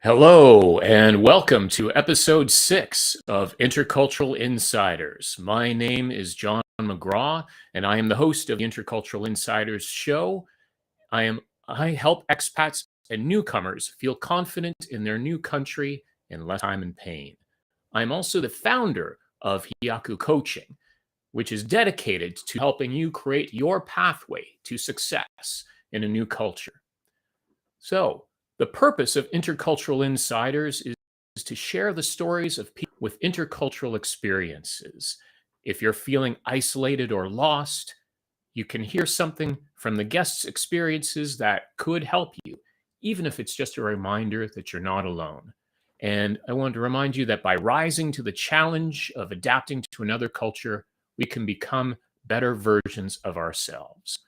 Hello, and welcome to episode 6 of Intercultural Insiders. My name is John McGraw, and I am the host of the Intercultural Insiders show. I help expats and newcomers feel confident in their new country in less time and pain. I'm also the founder of Hyaku Coaching, which is dedicated to helping you create your pathway to success in a new culture. So, the purpose of Intercultural Insiders is to share the stories of people with intercultural experiences. If you're feeling isolated or lost, you can hear something from the guests' experiences that could help you, even if it's just a reminder that you're not alone. And I want to remind you that by rising to the challenge of adapting to another culture, we can become better versions of ourselves.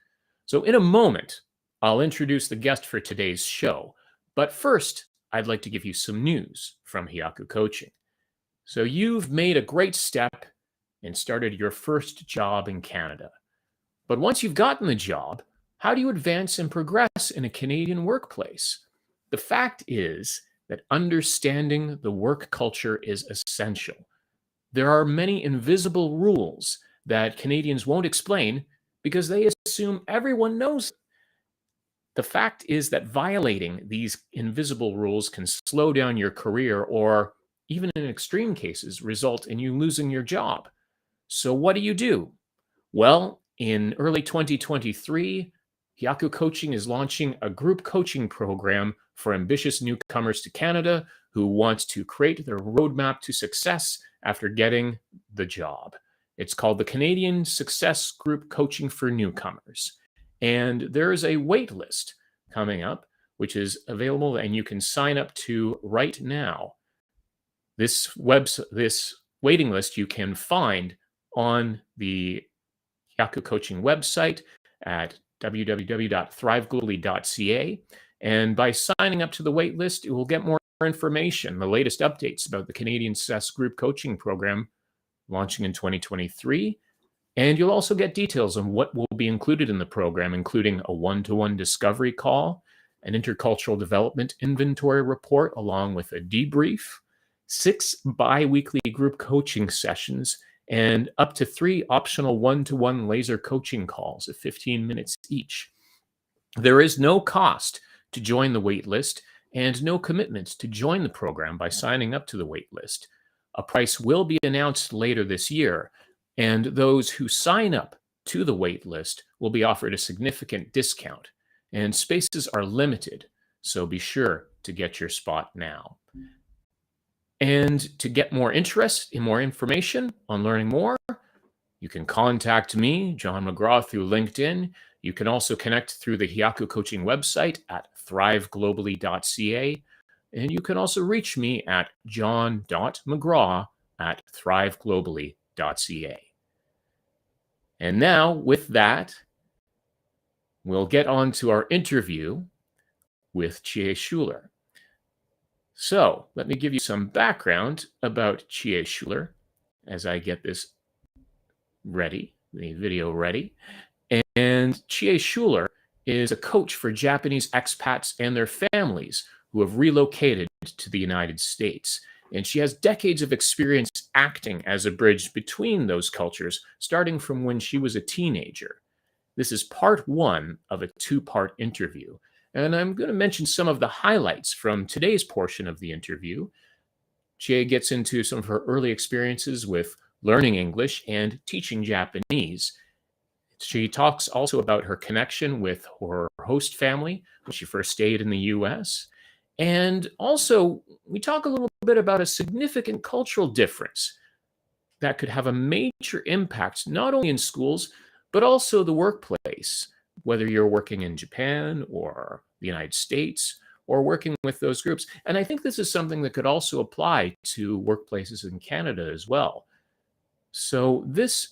So, in a moment, I'll introduce the guest for today's show. But first, I'd like to give you some news from Hyaku Coaching. So you've made a great step and started your first job in Canada. But once you've gotten the job, how do you advance and progress in a Canadian workplace? The fact is that understanding the work culture is essential. There are many invisible rules that Canadians won't explain because they assume everyone knows them. The fact is that violating these invisible rules can slow down your career or, even in extreme cases, result in you losing your job. So what do? Well, in early 2023, Hyaku Coaching is launching a group coaching program for ambitious newcomers to Canada who want to create their roadmap to success after getting the job. It's called the Canadian Success Group Coaching for Newcomers. And there is a wait list coming up, which is available and you can sign up to right now. This waiting list you can find on the Hyaku Coaching website at www.thriveglobally.ca. And by signing up to the wait list, you will get more information, the latest updates about the Canadian Success Group Coaching Program launching in 2023. And you'll also get details on what will be included in the program, including a one-to-one discovery call, an intercultural development inventory report, along with a debrief, 6 bi-weekly group coaching sessions, and up to 3 optional one-to-one laser coaching calls of 15 minutes each. There is no cost to join the wait list and no commitment to join the program by signing up to the wait list. A price will be announced later this year, and those who sign up to the wait list will be offered a significant discount. And spaces are limited, so be sure to get your spot now. And to get more interest and more information on learning more, you can contact me, John McGraw, through LinkedIn. You can also connect through the Hyaku Coaching website at thriveglobally.ca. And you can also reach me at john.mcgraw@thriveglobally.ca. And now, with that, we'll get on to our interview with Chie Schuller. So, let me give you some background about Chie Schuller as I get this ready, the video ready. And Chie Schuller is a coach for Japanese expats and their families who have relocated to the United States. And she has decades of experience acting as a bridge between those cultures, starting from when she was a teenager. This is part 1 of a 2-part interview. And I'm going to mention some of the highlights from today's portion of the interview. Chie gets into some of her early experiences with learning English and teaching Japanese. She talks also about her connection with her host family when she first stayed in the US. And also, we talk a little bit about a significant cultural difference that could have a major impact, not only in schools, but also the workplace, whether you're working in Japan or the United States or working with those groups. And I think this is something that could also apply to workplaces in Canada as well. So this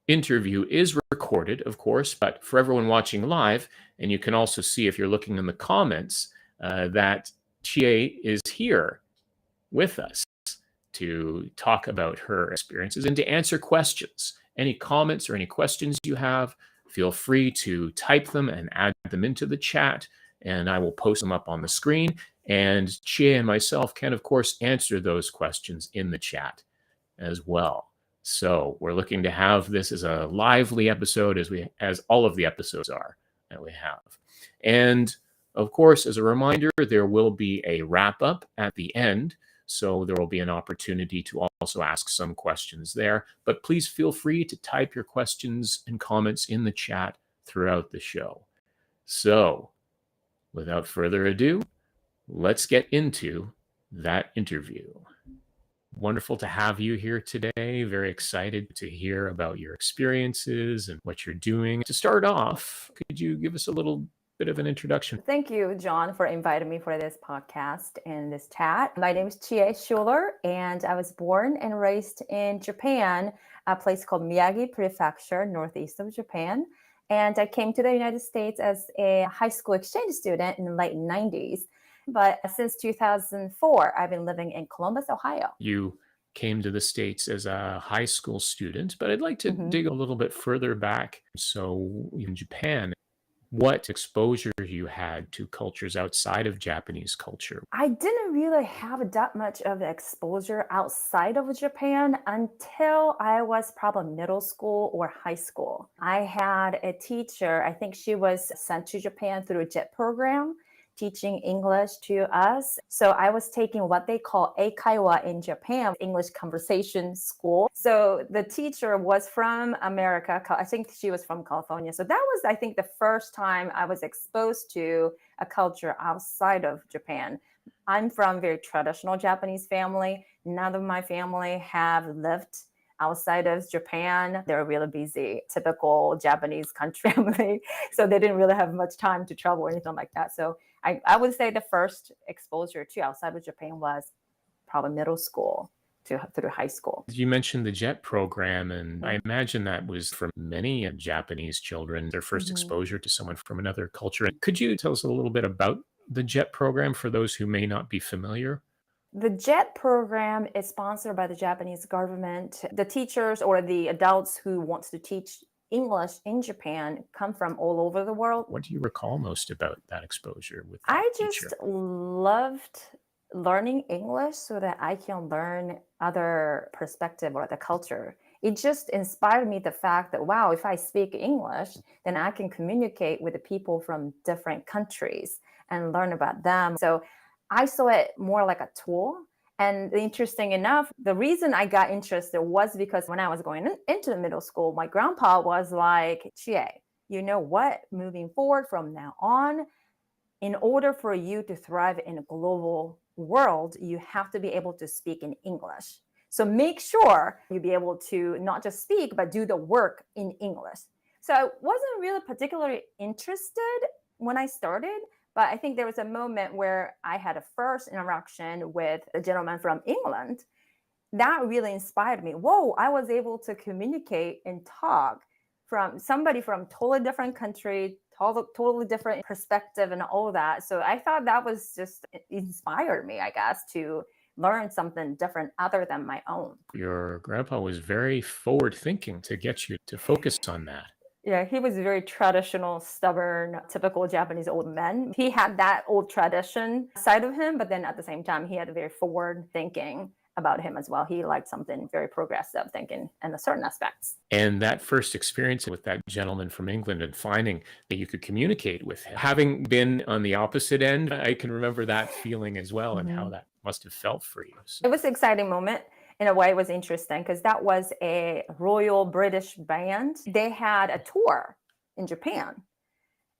interview is recorded, of course, but for everyone watching live, and you can also see if you're looking in the comments, that Chie is here with us to talk about her experiences and to answer questions. Any comments or any questions you have, feel free to type them and add them into the chat, and I will post them up on the screen. And Chie and myself can, of course, answer those questions in the chat as well. So we're looking to have this as a lively episode as all of the episodes are that we have. And of course, as a reminder, there will be a wrap up at the end. So there will be an opportunity to also ask some questions there. But please feel free to type your questions and comments in the chat throughout the show. So without further ado, let's get into that interview. Wonderful to have you here today. Very excited to hear about your experiences and what you're doing. To start off, could you give us a little bit of an introduction? Thank you, John, for inviting me for this podcast and this chat. My name is Chie Schuller, and I was born and raised in Japan, a place called Miyagi Prefecture, northeast of Japan. And I came to the United States as a high school exchange student in the late 90s. But since 2004, I've been living in Columbus, Ohio. You came to the States as a high school student, but I'd like to dig a little bit further back. So in Japan, what exposure you had to cultures outside of Japanese culture? I didn't really have that much of exposure outside of Japan until I was probably middle school or high school. I had a teacher, I think she was sent to Japan through a JET program, teaching English to us. So I was taking what they call eikaiwa in Japan, English conversation school. So the teacher was from America. I think she was from California. So that was, I think, the first time I was exposed to a culture outside of Japan. I'm from a very traditional Japanese family. None of my family have lived outside of Japan. They're really busy, typical Japanese country family. So they didn't really have much time to travel or anything like that. So I would say the first exposure to outside of Japan was probably middle school through high school. You mentioned the JET program, and I imagine that was for many Japanese children, their first exposure to someone from another culture. Could you tell us a little bit about the JET program for those who may not be familiar? The JET program is sponsored by the Japanese government. The teachers or the adults who want to teach English in Japan come from all over the world. What do you recall most about that exposure with that I teacher? just loved learning English so that I can learn other perspective or the culture. It just inspired me the fact that, wow, if I speak English, then I can communicate with the people from different countries and learn about them. So I saw it more like a tool. And interesting enough, the reason I got interested was because when I was going into the middle school, my grandpa was like, Chie, you know what? Moving forward from now on, in order for you to thrive in a global world, you have to be able to speak in English. So make sure you be able to not just speak, but do the work in English. So I wasn't really particularly interested when I started, but I think there was a moment where I had a first interaction with a gentleman from England. That really inspired me. Whoa, I was able to communicate and talk from somebody from totally different country, totally different perspective and all that. So I thought that was just inspired me, I guess, to learn something different other than my own. Your grandpa was very forward thinking to get you to focus on that. Yeah, he was very traditional, stubborn, typical Japanese old man. He had that old tradition side of him, but then at the same time, he had a very forward thinking about him as well. He liked something very progressive thinking in certain aspects. And that first experience with that gentleman from England and finding that you could communicate with him, having been on the opposite end, I can remember that feeling as well and how that must have felt for you. So. It was an exciting moment. In a way, it was interesting because that was a Royal British band. They had a tour in Japan.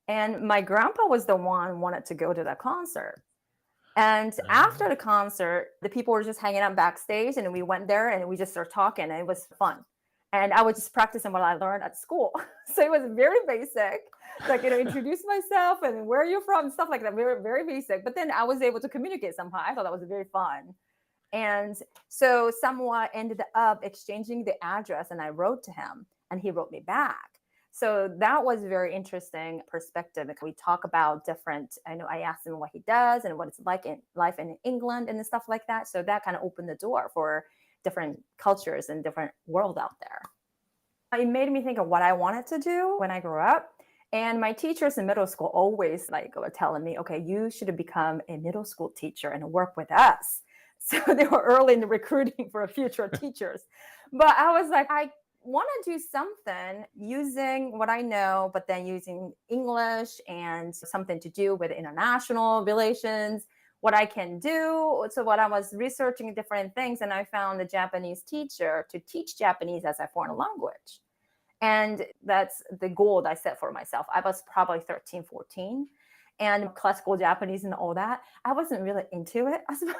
And my grandpa was the one who wanted to go to that concert. And after the concert, the people were just hanging out backstage, and we went there and we just started talking, and it was fun. And I was just practicing what I learned at school. So it was very basic, like, introduce myself and where are you from, stuff like that, very, very basic. But then I was able to communicate somehow. I thought that was very fun. And so someone ended up exchanging the address, and I wrote to him and he wrote me back. So that was a very interesting perspective. We talk about different, I asked him what he does and what it's like in life in England and stuff like that. So that kind of opened the door for different cultures and different world out there. It made me think of what I wanted to do when I grew up. And my teachers in middle school always were telling me, okay, you should become a middle school teacher and work with us. So they were early in the recruiting for future teachers. But I was like, I want to do something using what I know, but then using English and something to do with international relations, what I can do. So what I was researching different things, and I found a Japanese teacher to teach Japanese as a foreign language. And that's the goal that I set for myself. I was probably 13, 14. And classical Japanese and all that, I wasn't really into it as much.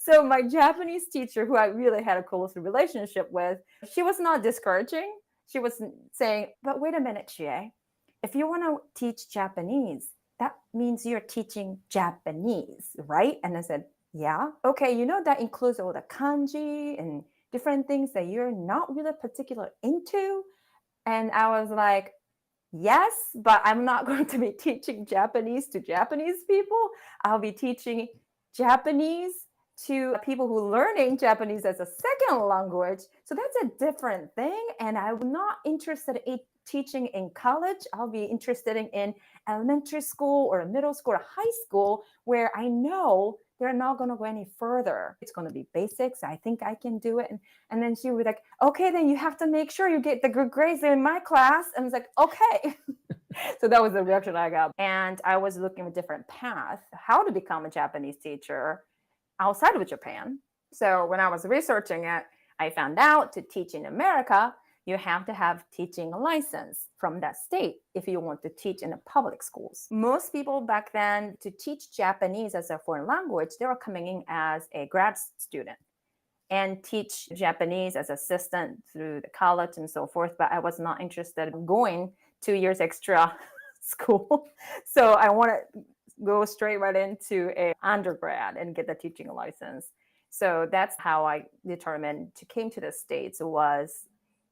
So my Japanese teacher, who I really had a close relationship with, she was not discouraging. She was saying, but wait a minute, Chie, if you want to teach Japanese, that means you're teaching Japanese, right? And I said, yeah. Okay, that includes all the kanji and different things that you're not really particular into. And I was like, yes, but I'm not going to be teaching Japanese to Japanese people. I'll be teaching Japanese to people who are learning Japanese as a second language. So that's a different thing. And I'm not interested in teaching in college. I'll be interested in elementary school or middle school or high school, where I know they're not going to go any further. It's going to be basics. I think I can do it. And then she was like, okay, then you have to make sure you get the good grades in my class. And I was like, okay. So that was the reaction I got. And I was looking at a different path, how to become a Japanese teacher outside of Japan. So when I was researching it, I found out to teach in America, you have to have teaching license from that state if you want to teach in the public schools. Most people back then, to teach Japanese as a foreign language, they were coming in as a grad student and teach Japanese as assistant through the college and so forth. But I was not interested in going 2 years extra school. So I want to go straight right into a undergrad and get the teaching license. So that's how I determined to came to the States. Was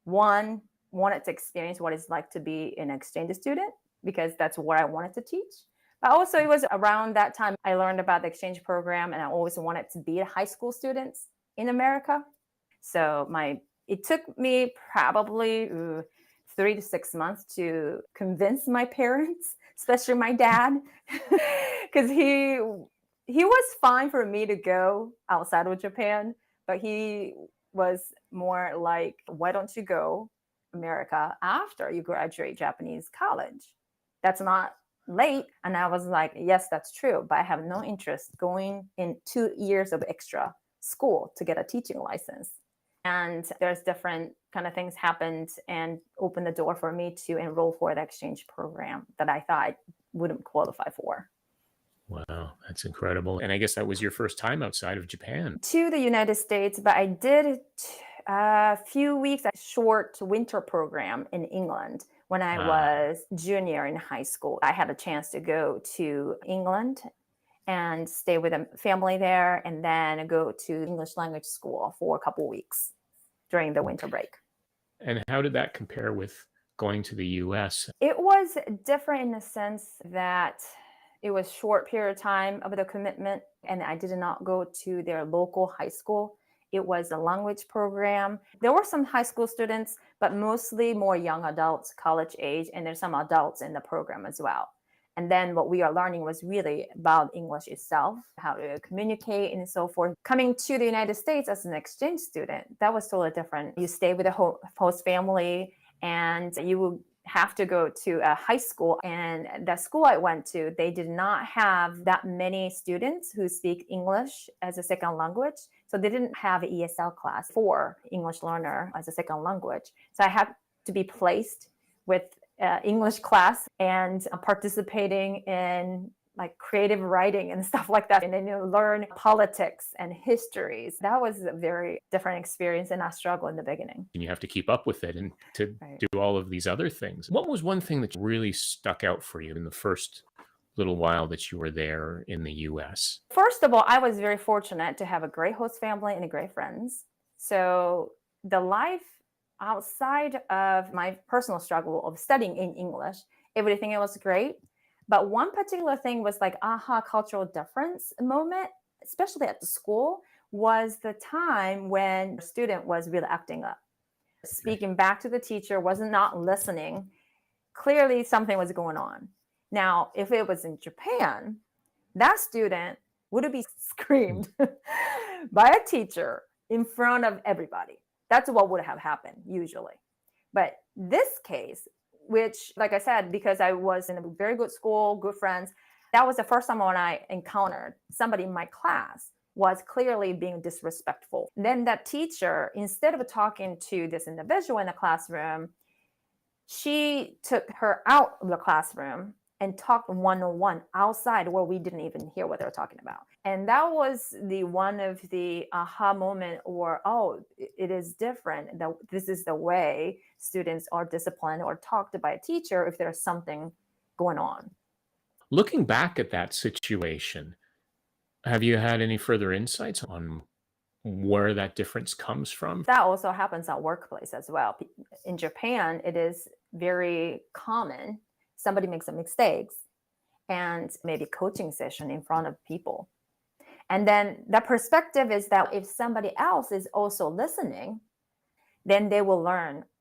one, wanted to experience what it's like to be an exchange student, because that's what I wanted to teach. But also it was around that time I learned about the exchange program, and I always wanted to be a high school student in America. So it took me probably 3 to 6 months to convince my parents, especially my dad, because he was fine for me to go outside of Japan, but he was more like, why don't you go America after you graduate Japanese college? That's not late. And I was like, yes, that's true, but I have no interest going in 2 years of extra school to get a teaching license. And there's different kind of things happened and opened the door for me to enroll for the exchange program that I thought I wouldn't qualify for. Wow, that's incredible. And I guess that was your first time outside of Japan. To the United States, but I did a few weeks, a short winter program in England when I was junior in high school. I had a chance to go to England and stay with a family there, and then go to English language school for a couple of weeks during the winter break. And how did that compare with going to the US? It was different in the sense that it was short period of time of the commitment, and I did not go to their local high school. It was a language program. There were some high school students, but mostly more young adults, college age, and there's some adults in the program as well. And then what we are learning was really about English itself, how to communicate and so forth. Coming to the United States as an exchange student, that was totally different. You stay with a host family, and you will have to go to a high school. And the school I went to, they did not have that many students who speak English as a second language. So they didn't have an ESL class for English learner as a second language. So I had to be placed with English class and participating in like creative writing and stuff like that. And then you learn politics and histories. That was a very different experience, and I struggled in the beginning. And you have to keep up with it and to do all of these other things. What was one thing that really stuck out for you in the first little while that you were there in the US? First of all, I was very fortunate to have a great host family and great friends. So the life outside of my personal struggle of studying in English, everything was great. But one particular thing was like aha cultural difference moment, especially at the school, was the time when the student was really acting up. Speaking back to the teacher, was not listening, clearly something was going on. Now, if it was in Japan, that student would be screamed by a teacher in front of everybody. That's what would have happened usually. But this case, which, like I said, because I was in a very good school, good friends, that was the first time when I encountered somebody in my class was clearly being disrespectful. Then that teacher, instead of talking to this individual in the classroom, she took her out of the classroom and talked one-on-one outside where we didn't even hear what they were talking about. And that was the one of the aha moment, or, oh, it is different. That this is the way students are disciplined or talked to by a teacher if there's something going on. Looking back at that situation, have you had any further insights on where that difference comes from? That also happens at workplace as well. In Japan, it is very common. Somebody makes some mistakes and maybe coaching session in front of people. And then the perspective is that if somebody else is also listening, then they will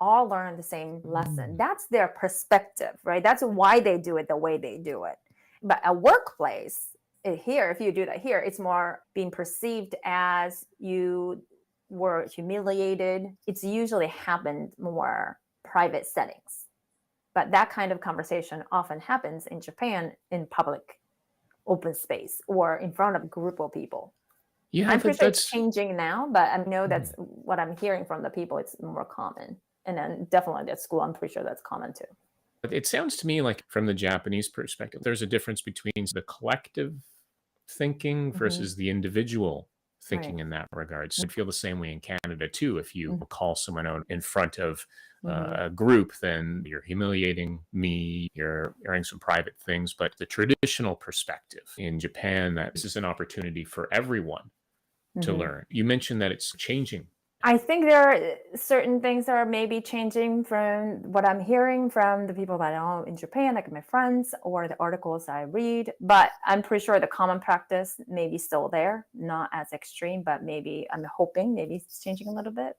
all learn the same lesson. That's their perspective, right? That's why they do it the way they do it. But at workplace, here, if you do that here, it's more being perceived as you were humiliated. It's usually happened more private settings. But that kind of conversation often happens in Japan in public open space or in front of a group of people. Yeah, I'm pretty sure it's that's changing now, but I know that's what I'm hearing from the people. It's more common. And then definitely at school, I'm pretty sure that's common too. it sounds to me like from the Japanese perspective, there's a difference between the collective thinking versus the individual thinking Right. in that regard. So I feel the same way in Canada too. If you call someone out in front of a group, then you're humiliating me, you're airing some private things. But the traditional perspective in Japan, that this is an opportunity for everyone to learn. You mentioned that it's changing. I think there are certain things that are maybe changing from what I'm hearing from the people that I know in Japan, like my friends or the articles I read. But I'm pretty sure the common practice may be still there, not as extreme, but maybe I'm hoping maybe it's changing a little bit.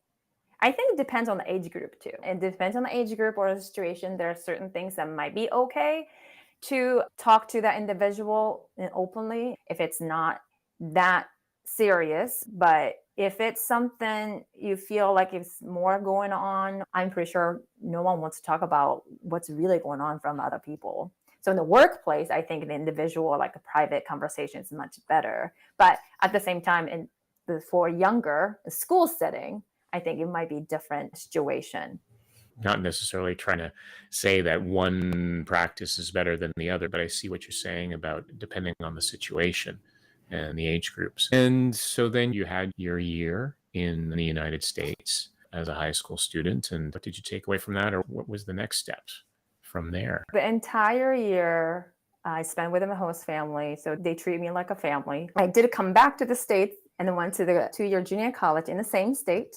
I think it depends on the age group too. It depends on the age group or the situation. There are certain things that might be okay to talk to that individual openly if it's not that serious. But if it's something you feel like it's more going on, I'm pretty sure no one wants to talk about what's really going on from other people. So in the workplace, I think the individual, like a private conversation is much better. But at the same time, for younger school setting, I think it might be a different situation. Not necessarily trying to say that one practice is better than the other, but I see what you're saying about depending on the situation and the age groups. And so then you had your year in the United States as a high school student. And what did you take away from that? Or what was the next steps from there? The entire year I spent with my host family. So they treat me like a family. I did come back to the States and then went to the 2-year junior college in the same state.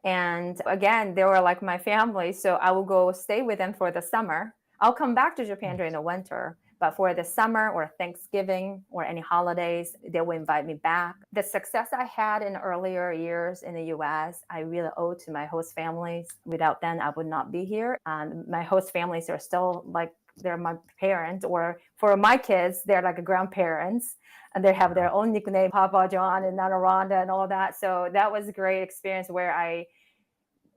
And again, they were like my family. So I will go stay with them for the summer. I'll come back to Japan during the winter, but for the summer or Thanksgiving or any holidays, they will invite me back. The success I had in earlier years in the US, I really owe to my host families. Without them, I would not be here. My host families are still like, they're my parents, or for my kids, they're like grandparents. And they have their own nickname, Papa John and Nana Rhonda and all that. So that was a great experience where I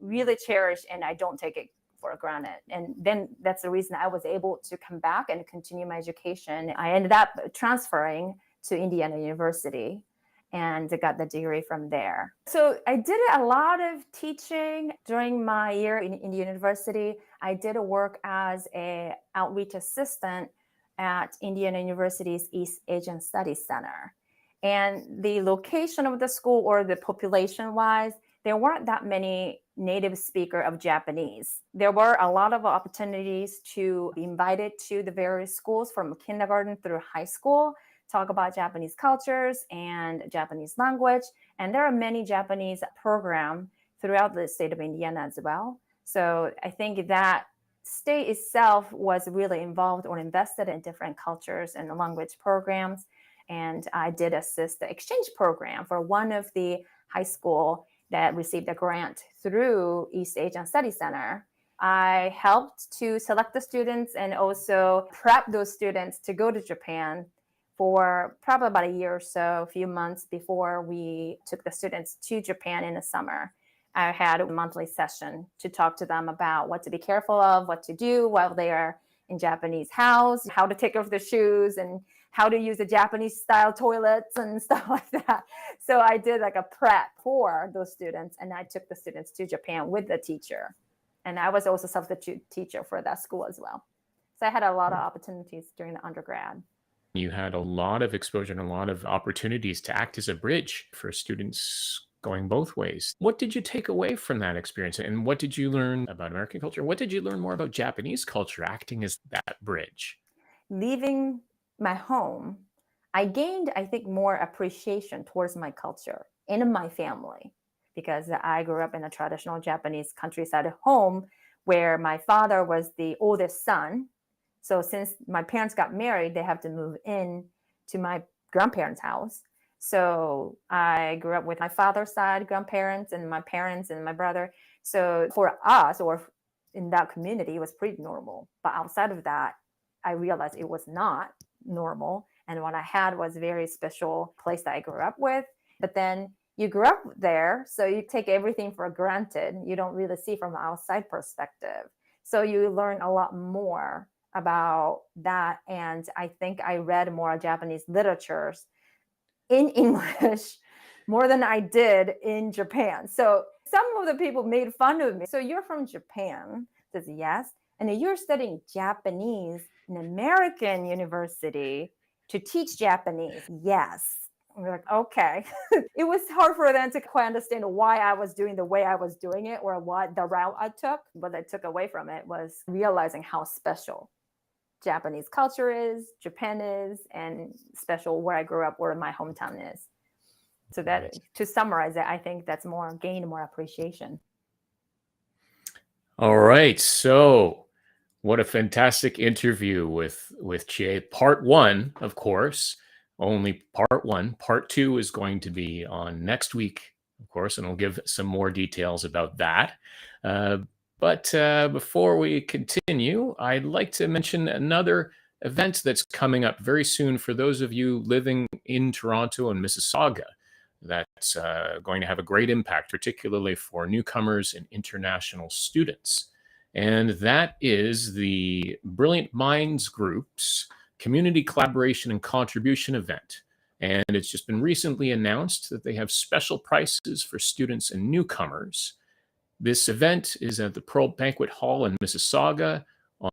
really cherish and I don't take it for granted. And then that's the reason I was able to come back and continue my education. I ended up transferring to Indiana University and got the degree from there. So I did a lot of teaching during my year in Indiana University. I did work as an outreach assistant at Indiana University's East Asian Studies Center. And the location of the school, or the population-wise, there weren't that many native speakers of Japanese. There were a lot of opportunities to be invited to the various schools from kindergarten through high school, talk about Japanese cultures and Japanese language. And there are many Japanese programs throughout the state of Indiana as well. So I think that state itself was really involved or invested in different cultures and language programs. And I did assist the exchange program for one of the high school that received a grant through East Asian Studies Center. I helped to select the students and also prep those students to go to Japan for probably about a year or so, a few months before we took the students to Japan in the summer. I had a monthly session to talk to them about what to be careful of, what to do while they are in Japanese house, how to take off their shoes, and how to use the Japanese style toilets and stuff like that. So I did like a prep for those students, and I took the students to Japan with the teacher. And I was also substitute teacher for that school as well. So I had a lot of opportunities during the undergrad. You had a lot of exposure and a lot of opportunities to act as a bridge for students going both ways. What did you take away from that experience? And what did you learn about American culture? What did you learn more about Japanese culture acting as that bridge? Leaving my home, I gained, I think, more appreciation towards my culture and my family, because I grew up in a traditional Japanese countryside home where my father was the oldest son. So since my parents got married, they have to move in to my grandparents' house. So I grew up with my father's side grandparents and my parents and my brother. So for us, or in that community, it was pretty normal. But outside of that, I realized it was not normal. And what I had was a very special place that I grew up with. But then you grew up there, so you take everything for granted. You don't really see from an outside perspective. So you learn a lot more about that. And I think I read more Japanese literatures in English more than I did in Japan. So some of the people made fun of me. So you're from Japan? I says, yes. And you're studying Japanese in American university to teach Japanese? Yes. And we're like, okay. It was hard for them to quite understand why I was doing the way I was doing it, or what the route I took. What I took away from it was realizing how special Japanese culture is, Japan is, and special where I grew up, where my hometown is. So that, Right. to summarize it, I think that's more gain, more appreciation. All right. So, what a fantastic interview with Chie. Part one, of course, only part one. Part two is going to be on next week, of course, and I'll give some more details about that. Uh, but before we continue, I'd like to mention another event that's coming up very soon for those of you living in Toronto and Mississauga. That's going to have a great impact, particularly for newcomers and international students. And that is the Brilliant Minds Group's Community Collaboration and Contribution event. And it's just been recently announced that they have special prices for students and newcomers. This event is at the Pearl Banquet Hall in Mississauga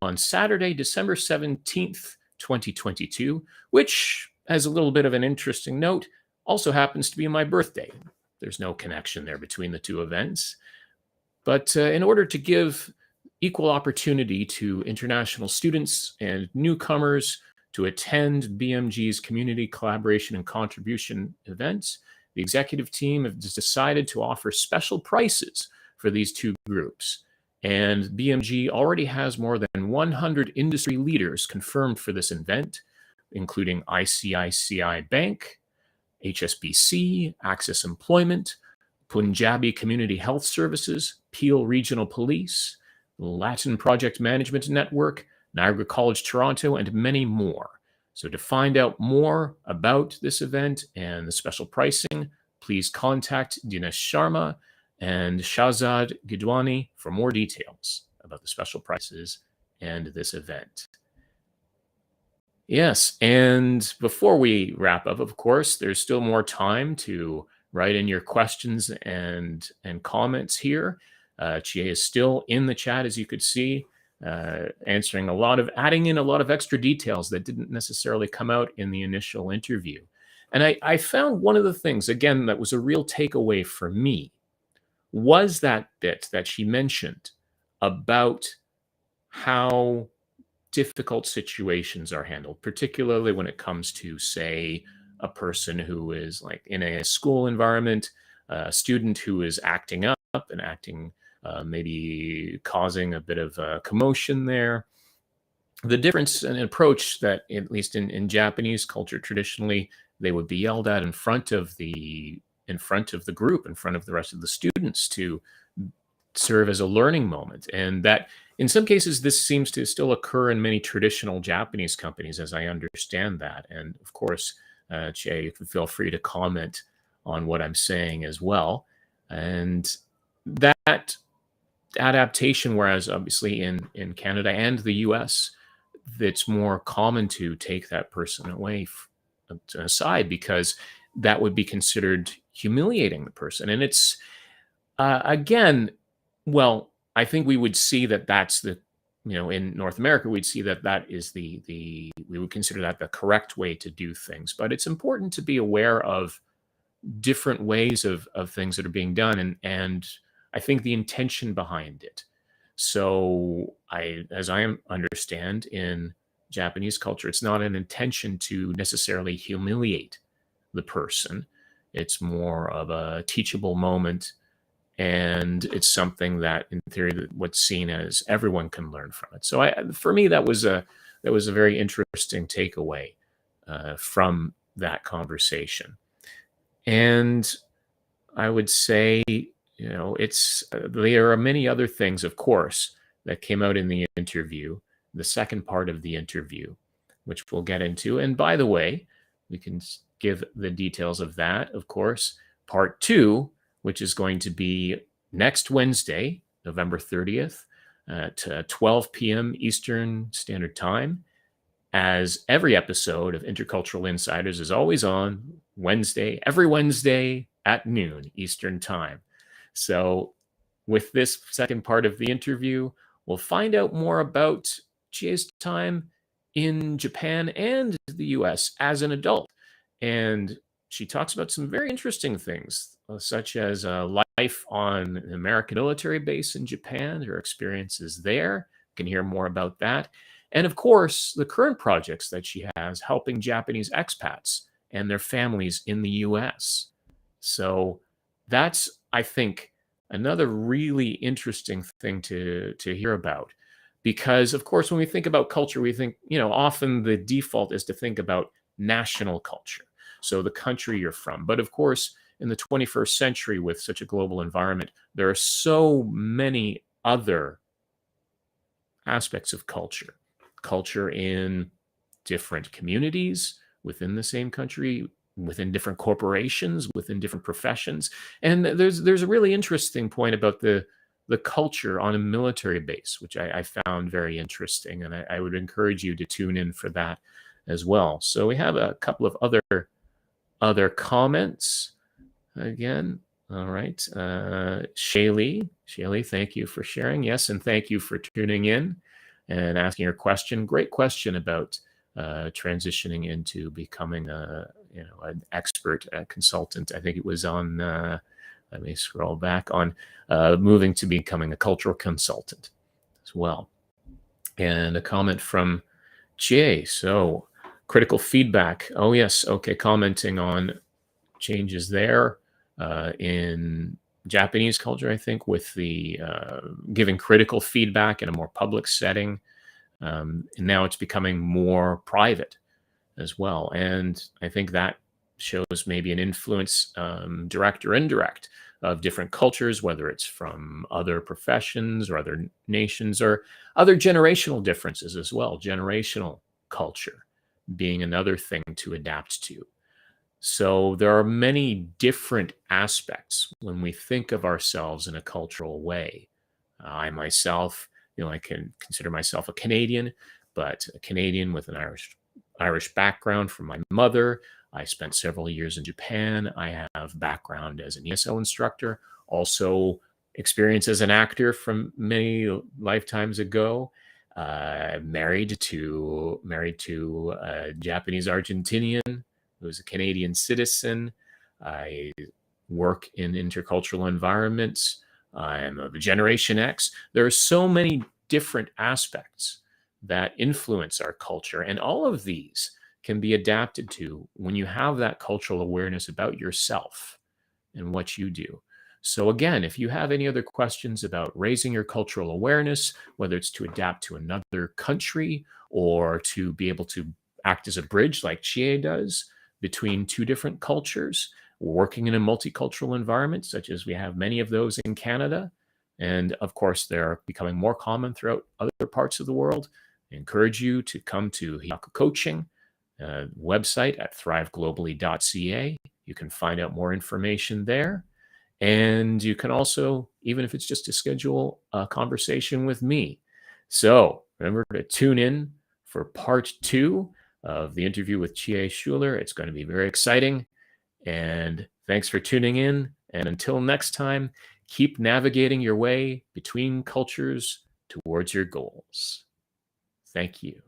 on Saturday, December 17th, 2022, which, as a little bit of an interesting note, also happens to be my birthday. There's no connection there between the two events. But in order to give equal opportunity to international students and newcomers to attend BMG's Community Collaboration and Contribution events, the executive team has decided to offer special prices for these two groups. And BMG already has more than 100 industry leaders confirmed for this event, including ICICI Bank, HSBC, Access Employment, Punjabi Community Health Services, Peel Regional Police, Latin Project Management Network, Niagara College Toronto, and many more. So to find out more about this event and the special pricing, please contact Dinesh Sharma and Shahzad Gidwani for more details about the special prices and this event. Yes, and before we wrap up, of course, there's still more time to write in your questions and comments here. Chie is still in the chat, as you could see, adding in a lot of extra details that didn't necessarily come out in the initial interview. And I found one of the things, again, that was a real takeaway for me was that bit that she mentioned about how difficult situations are handled, particularly when it comes to, say, a person who is like in a school environment, a student who is acting up and acting, maybe causing a bit of commotion there. The difference in approach that, at least in Japanese culture, traditionally they would be yelled at in front of the group, in front of the rest of the students, to serve as a learning moment. And that in some cases, this seems to still occur in many traditional Japanese companies, as I understand that. And of course, Chie, you can feel free to comment on what I'm saying as well. And that adaptation, whereas obviously in Canada and the US, it's more common to take that person away aside, because that would be considered humiliating the person. And it's again, well, I think we would see that that's the, in North America, we'd see that that is we would consider that the correct way to do things. But it's important to be aware of different ways of things that are being done, and I think the intention behind it. So as I understand, in Japanese culture, it's not an intention to necessarily humiliate the person. It's more of a teachable moment, and it's something that, in theory, what's seen as everyone can learn from it. So for me, that was a very interesting takeaway from that conversation. And I would say, there are many other things, of course, that came out in the interview, the second part of the interview, which we'll get into. And by the way, we can give the details of that, of course. Part 2, which is going to be next Wednesday, November 30th, at 12 p.m. Eastern Standard Time, as every episode of Intercultural Insiders is always on every Wednesday at noon Eastern Time. So with this second part of the interview, we'll find out more about Chie's time in Japan and the US as an adult. And she talks about some very interesting things, such as life on an American military base in Japan, her experiences there. You can hear more about that. And of course, the current projects that she has helping Japanese expats and their families in the US. So that's, I think, another really interesting thing to hear about. Because, of course, when we think about culture, we think, often the default is to think about national culture. So the country you're from. But of course, in the 21st century, with such a global environment, there are so many other aspects of culture. Culture in different communities within the same country, within different corporations, within different professions. And there's a really interesting point about the culture on a military base, which I found very interesting. And I would encourage you to tune in for that as well. So we have a couple of other comments again. All right. Shaylee, thank you for sharing. Yes, and thank you for tuning in and asking your question. Great question about transitioning into becoming an expert consultant. I think it was on, let me scroll back, on moving to becoming a cultural consultant as well. And a comment from Chie. So critical feedback. Oh, yes. Okay. Commenting on changes there in Japanese culture, I think, with the giving critical feedback in a more public setting. And now it's becoming more private as well. And I think that shows maybe an influence, direct or indirect, of different cultures, whether it's from other professions or other nations or other generational differences as well. Generational culture being another thing to adapt to. So there are many different aspects when we think of ourselves in a cultural way. I myself, I can consider myself a Canadian, but a Canadian with an Irish background from my mother. I spent several years in Japan. I have background as an ESL instructor, also experience as an actor from many lifetimes ago. Married to a Japanese Argentinian who's a Canadian citizen. I work in intercultural environments. I'm of Generation X. There are so many different aspects that influence our culture, and all of these can be adapted to when you have that cultural awareness about yourself and what you do. So again, if you have any other questions about raising your cultural awareness, whether it's to adapt to another country or to be able to act as a bridge like Chie does between two different cultures, working in a multicultural environment, such as we have many of those in Canada, And of course, they're becoming more common throughout other parts of the world. I encourage you to come to Hiyaku Coaching website at thriveglobally.ca. You can find out more information there. And you can also, even if it's just to schedule a conversation with me. So remember to tune in for part 2 of the interview with Chie Schuller. It's going to be very exciting. And thanks for tuning in. And until next time, keep navigating your way between cultures towards your goals. Thank you.